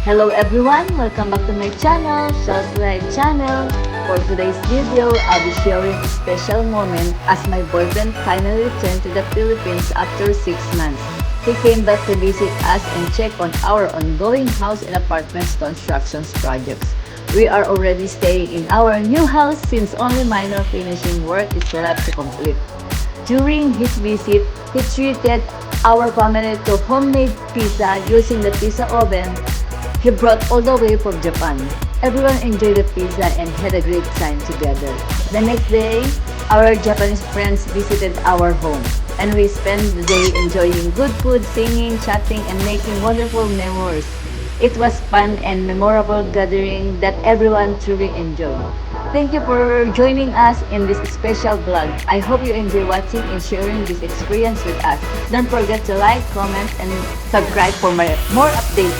Hello everyone, welcome back to my channel, Shell's Life channel. For today's video, I'll be sharing a special moment as my boyfriend finally returned to the Philippines after 6 months. He came back to visit us and check on our ongoing house and apartments constructions projects. We are already staying in our new house since only minor finishing work is left to complete. During his visit, he treated our family to homemade pizza using the pizza oven he brought all the way from Japan. Everyone enjoyed the pizza and had a great time together. The next day, our Japanese friends visited our home, and we spent the day enjoying good food, singing, chatting, and making wonderful memories. It was fun and memorable gathering that everyone truly enjoyed. Thank you for joining us in this special vlog. I hope you enjoy watching and sharing this experience with us. Don't forget to like, comment, and subscribe for more updates.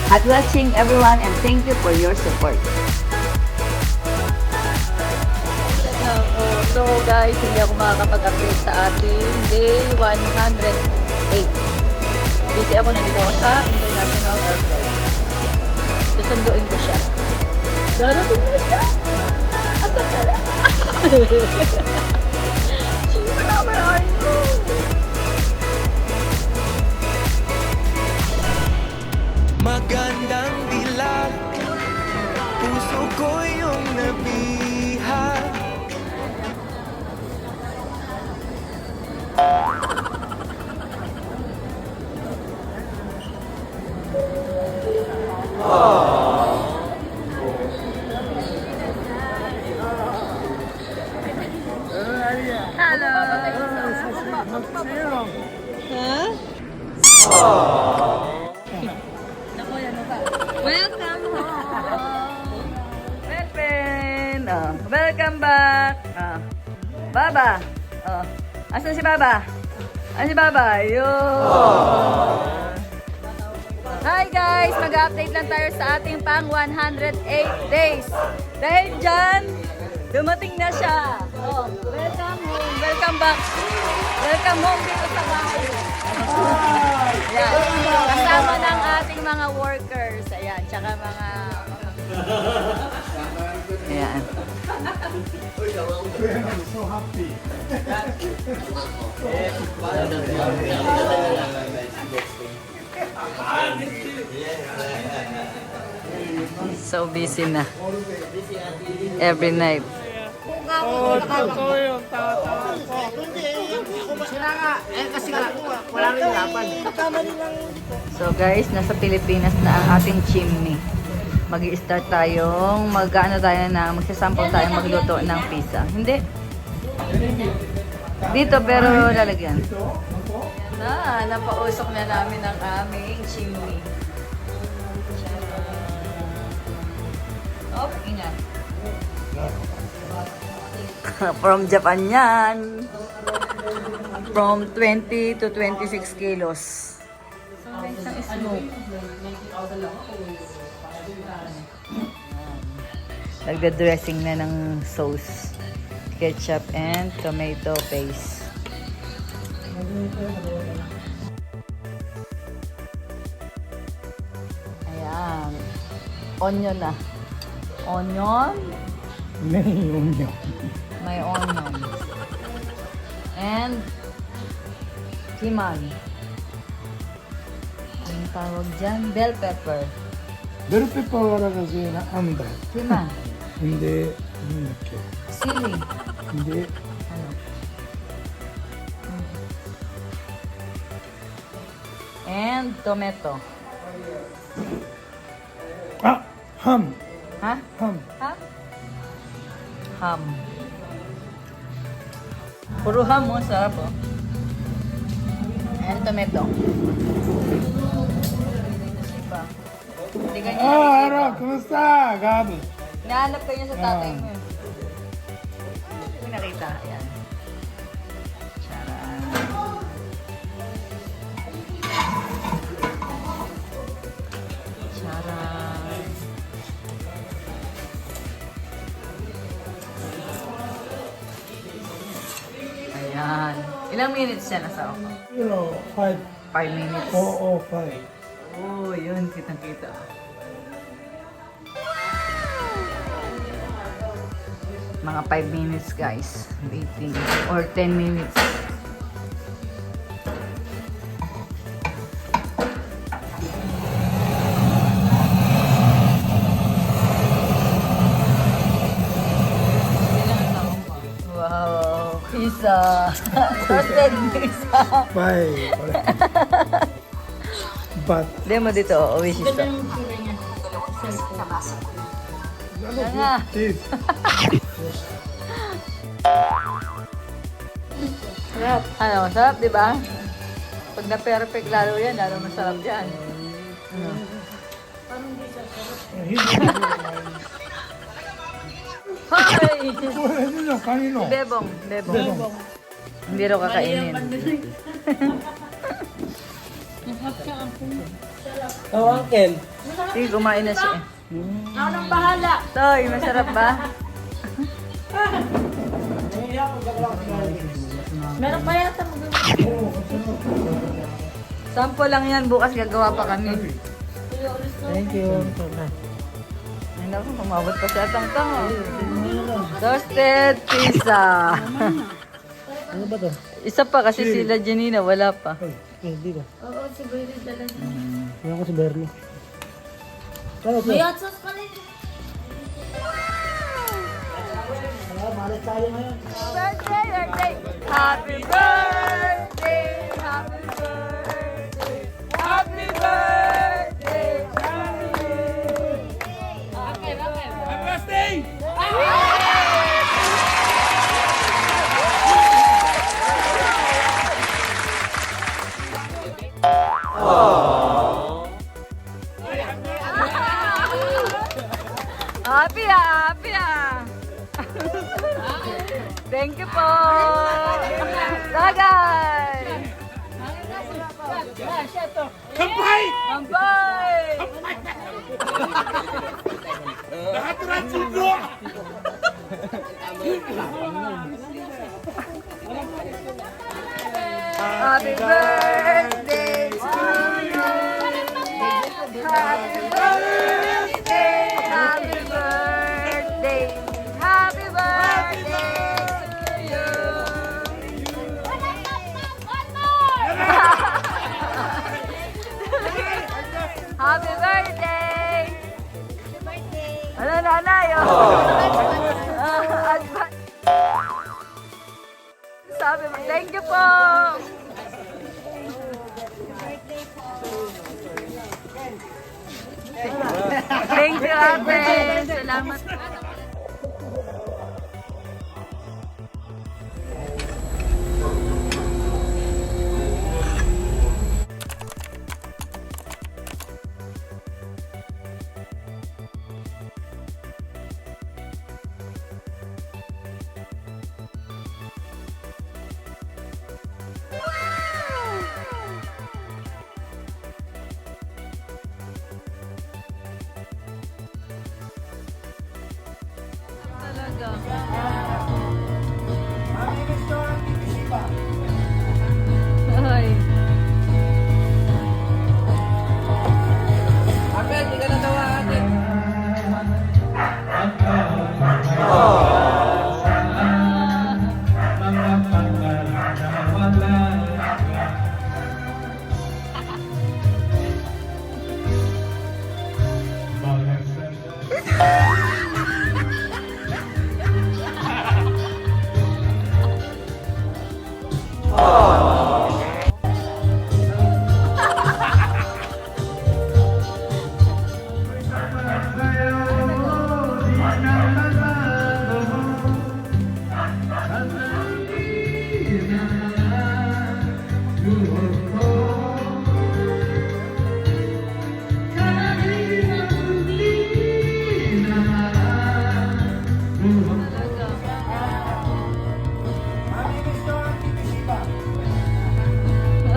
Happy watching everyone and thank you for your support. So guys, hindi ako makakapag-update sa ating day 108. Busy ako, nandito ako sa International Airport. Susunduin ko siya. Darating na siya! Asa ka na? Sino, where are you? Magandang dilag, puso ko yung nabihag. Hello! Huh? Welcome home! Well, friend! Welcome back! Baba! Asan si Baba? Asan si Baba? Yun! Hi guys! Mag-update lang tayo sa ating pang 108 days. Dahil dyan, dumating na siya. Welcome home! Welcome back! Welcome home dito sa bahay. Ayan. Kasama ng ating mga workers. Ayan. Tsaka mga... Ayan. So happy. So busy na. Every night. So guys, nasa Pilipinas na ang ating chimney. Mag-i-start tayong magsasample tayo magluto ng pizza. Hindi. Dito pero lalagyan. Napausok na namin ang aming chimney. Oh, ingat. From Japan yan. From 20 to 26 kilos. So guys, ang smoke. Nagda-dressing na ng sauce. Ketchup and tomato paste. Ayan. Onion na. Onion. May onion. May onion. And kiman. Anong tawag dyan? Bell pepper. Bell pepper wala kasi na anda. Kiman. Hindi, Sili. hindi. Ano? And tomato. Ah, ham. Ha? Ham. Ha? Ham. Puro ham mo, sarap oh. And tomato. Hindi ganyan. Aro, kumusta? Gabi. Nahanap ko yun sa tatay mo. Hindi nakita. Ayan. Charan. Charan. Ayan. Ilang minutes siya nasa ako? 5. 5 minutes. 4 or 5. Oh, yun. Kitang-kita. Mga 5 minutes guys. Waiting. Or 10 minutes. Wow. Pizza. Toasted pizza. Bye. But, Demo dito. Uwi siya. Nga. this. Sarap. Ano, masarap, di ba? Pag na-perfect lalo yan, lalo masarap yan. Hoy! Kanino? Kanino? Bebong. Hindi raw kakainin. Oh, uncle. Sige, kumain na siya. Ako nang bahala. Toy, masarap ba? Meron pa yata Sample lang yan, bukas gagawa pa kami. Thank you. Ay naku, umabot pa siya tang-tang. Toasted pizza. Ano ba to? Isa pa kasi sila Janina, wala pa. Ay, hindi ba? Oo, si Bernie dala niya. Ano ko si Bernie? Ano to? May hot sauce pa rin. Malit tayo ngayon. Birthday! Happy birthday! Happy birthday! Happy birthday! Happy ah! Thank you po! Tagay! Kampay! Kampay! Happy birthday to you! Happy birthday! Happy birthday! Happy birthday to you! Happy birthday! Ano nanay? Sabi mo, thank you po! Thank you, ate! Salamat. Talaga. Ay. Uncle, hindi ka natawa ate.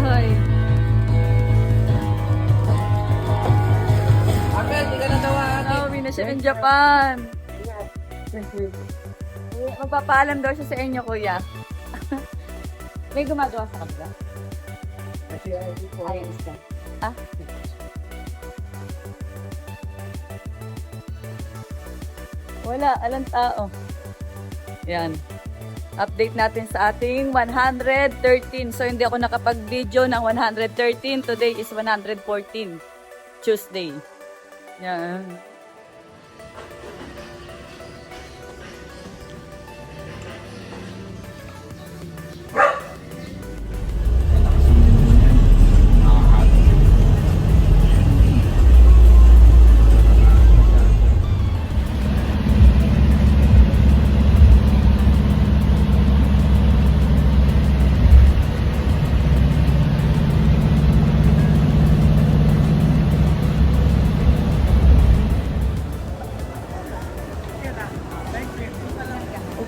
Ay. Uncle, hindi ka natawa ate. Nauwi na siya ng Japan. Magpapaalam daw siya sa inyo, kuya. May gumagawa sa kanila? Ayos ka. Ah? Wala, alang tao. Yan. Update natin sa ating 113. So, hindi ako nakapag-video ng 113. Today is 114. Tuesday. Yan.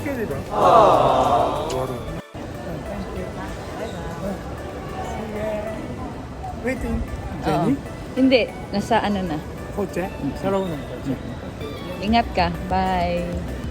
Okay, di ba? Waiting. Jenny? Hindi. Nasa ano na. Kotse? 새로운 거지. Ingat ka. Bye.